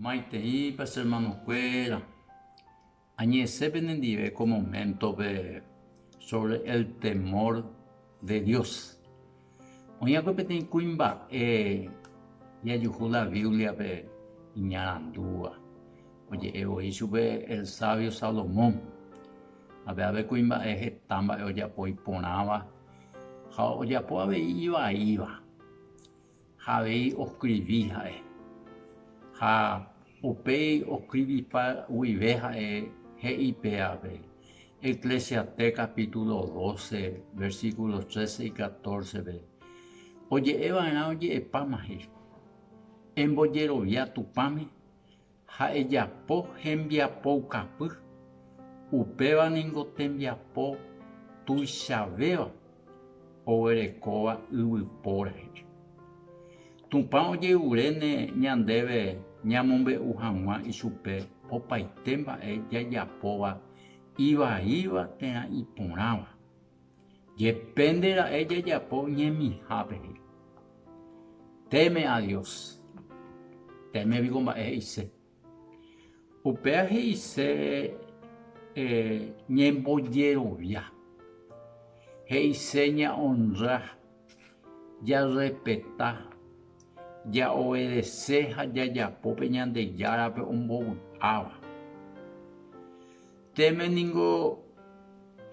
Maite pues hermano Cuera, añese bendive como momento sobre el temor de Dios. Oña que peten cuimba ya yuju la Biblia pe iñarandúa. Oye, hizo el sabio Salomón. A ver cuimba es estamba oya poi ponaba. Ja oya po ave iba. Javei oscribí ja upei oscribí pa uiveja GIPAB. Eclesiastés capítulo 12, versículos 13 y 14. Oye, Eva, oye, epamaje. Emboyero via tupame. Ja ella po hembia po capu. Upeva ningo tembia po tuixaveva. Oerecoa yvypóra. Tupã ojeurene ñandéve ñamombe'u hag̃ua ichupe opaite mba'e jajapóva ivaíva térã iporãva. Depende ra'e jajapo ñemihápe. Teme a Dios. Temeviko mba'e he'ise. Upéva he'ise ñembojerovia. He'ise ña honra, ya respeta, ya obedece ha jajapópe ñandejárape ombovy'áva. Teme ningo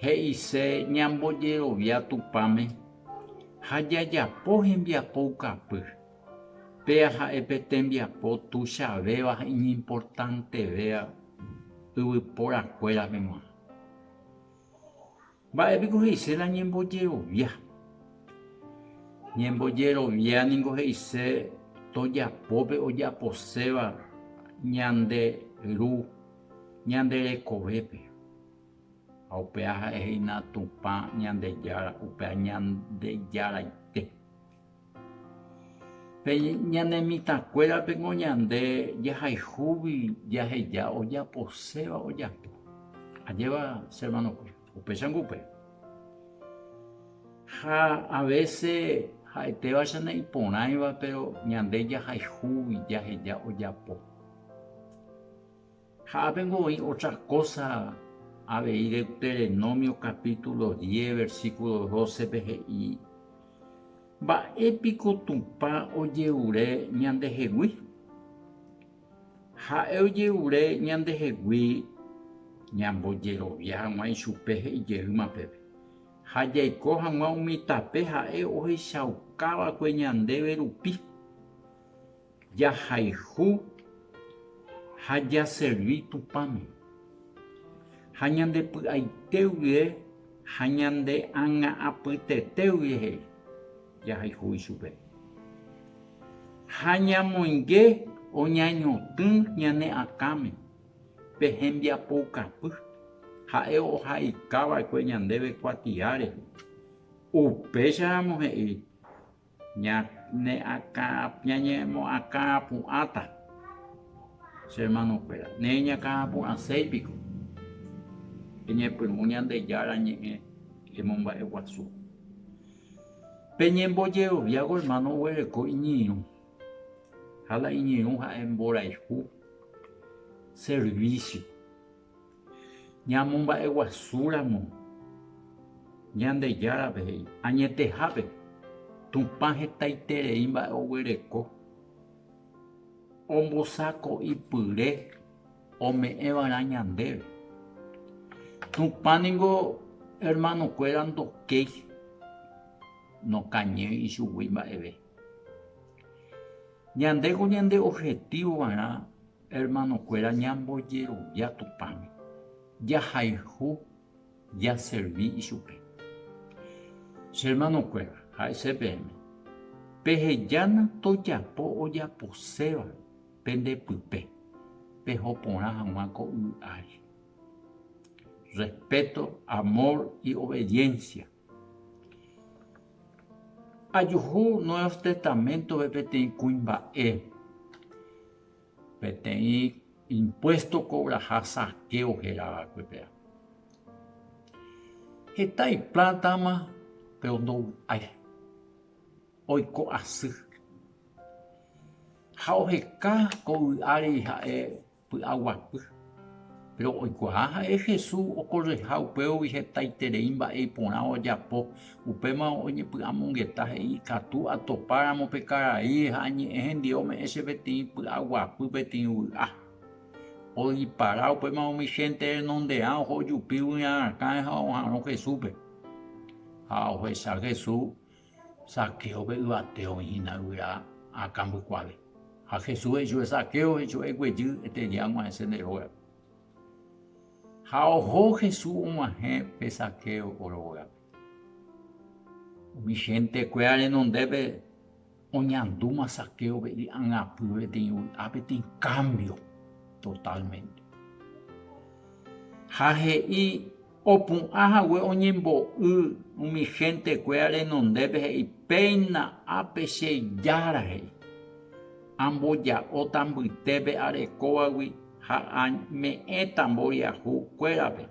he'ise ñambojerovia tupãme ha jajapo hembiapo ukapy. Péa ha'épe tembiapo tuichavéva ha inimportantevéva yvypórakuérapegua. Mba'épiko he'ise la ñembojerovia. Ñembojerovia ningo he'ise tojapópe ojaposéva ñande ru ñanderekovépe. Ha upéva ha'ehéina tupã ñandejára, upéva ñandejaraite. Pe ñanemitakuérapeko ñande jahaihúgui jaheja ojaposéva ojapo. Ajéva hermano upéichangupe. Ja a veces ha'etéva chane iporãiva pero ñande jahaihúgui jaheja ojapo. Ha'ápengo oĩ otra cosa avei Deuteronomio capítulo 10 versículo 12 he'i. Mba'épiko tupã ojeure ñandehegui. Ha'e ojeure ñandehegui ñambojerovia hag̃ua ichupe he'ijehýmape. Ha jaiko hag̃ua umi tape ha'e ohechaukávakue ñandéve rupi. Jahayhu ha jaservi tupãme. Ha ñandepy'aite guive ha ñande ág̃a'apytete guive jahayhu ichupe. Ha ñamoinge oñañotỹ ñane akãme pe hembiapo ukapy. Ha'e ohaikávakue ñandéve kuatiáre. Upéicharamo he'i ñañemoakãpu'ãta. Hermano Cuera, neñakãpu'ãséipiko eñepyrũ ñandejára ñe'ẽ emomba'e guasu. Pe ñembojeroviáko hermano oguereko iñirũ. Ha la iñirũ ha'e mborayhu servicio. Ñamomba'e guasúramo ñandejárape he'i añetehápe. Tupã hetaiterei mba'e oguereko. Ombosako'ipyre ome'ẽva'erã ñandéve. Tupã ningo hermano Cuera ndokéi nokañy ichugui mba'eve. Ñandéko ñande objetivova'erã hermano Cuera ñambojerovia tupãme. Jahayhu jaservi ichupe. Hermano Cuera, ha'e PM. Pehejána tojapo ojaposéva pendepype pehoporã hag̃ua ko y'áre. Respeto, amor y obediencia. Ajuhu Nuevo Testamento peteĩ kuimba'e. Peteĩ impuesto cobraha saqueo herava'ekuepea. Heta iplátama pero ndovy'ái. Oiko asy. Jaoheka ko'y'áre ha'e py'aguapy. Pero oikuaa ha'e Jesús okoreha upévogui hetaiterei mba'e iporã ojapo upéma oñepy'amongeta he'i ikatu atopáramo pe karai ha añe'ẽ hendive ome'ẽ che peteĩ py'aguapy peteĩ vy'a. Oipara upéma umi gente renonde'ã oho ojupi kuñarakãe ha oharõ Jesúspe. Ha ohecha Jesús Zaqueope yvate oĩhína yvyra akãmbykuápe. Ha Jesús e'ichupe Zaqueo e'ichupe guejy eteria og̃uahẽ sendero. Ha oho Jesús og̃uahẽ pe Zaqueo oroguape. Umi gentekue renondépe oñandúma Zaqueope i'ãngapy peteĩ vy'a peteĩ cambio totalmente. Ha he'i opu'ãhague oñembo'y umi gentekue renondépe he'i péina ápe che jára he'i. Amboja'óta mbytépe arekovagui ha me'ẽta mboriahukuérape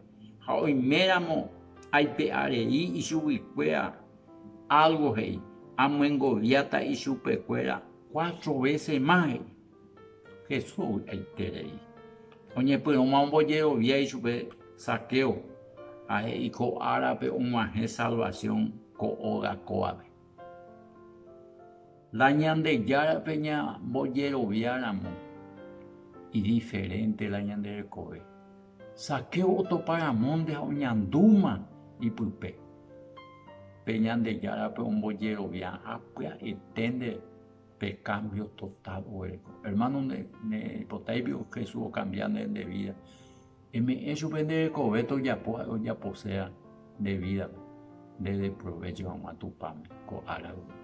ha oiméramo aipe'arei ichuguikuéra algo he'i. Amyengoviáta ichupekuéra 4 veces más he'i. Jesús aiterei. Oñepyrũma ombojerovia ichupe Zaqueo ha he'i ko árape og̃uahẽ salvación ko óga kóvape. La Ñandejárape ñambojeroviáramo indiferente la ñanderekove. Zaqueo otoparamónte ha oñandúma ipype. Pe Ñandejárape ombojerovia ha pya'eténte pe cambio total oguereko. Hermano, neipotáipi Jesús cambiando de vida. Eme'ẽ chupe nderekove ojaposea de vida desde provecho hag̃uatupáme ko árape.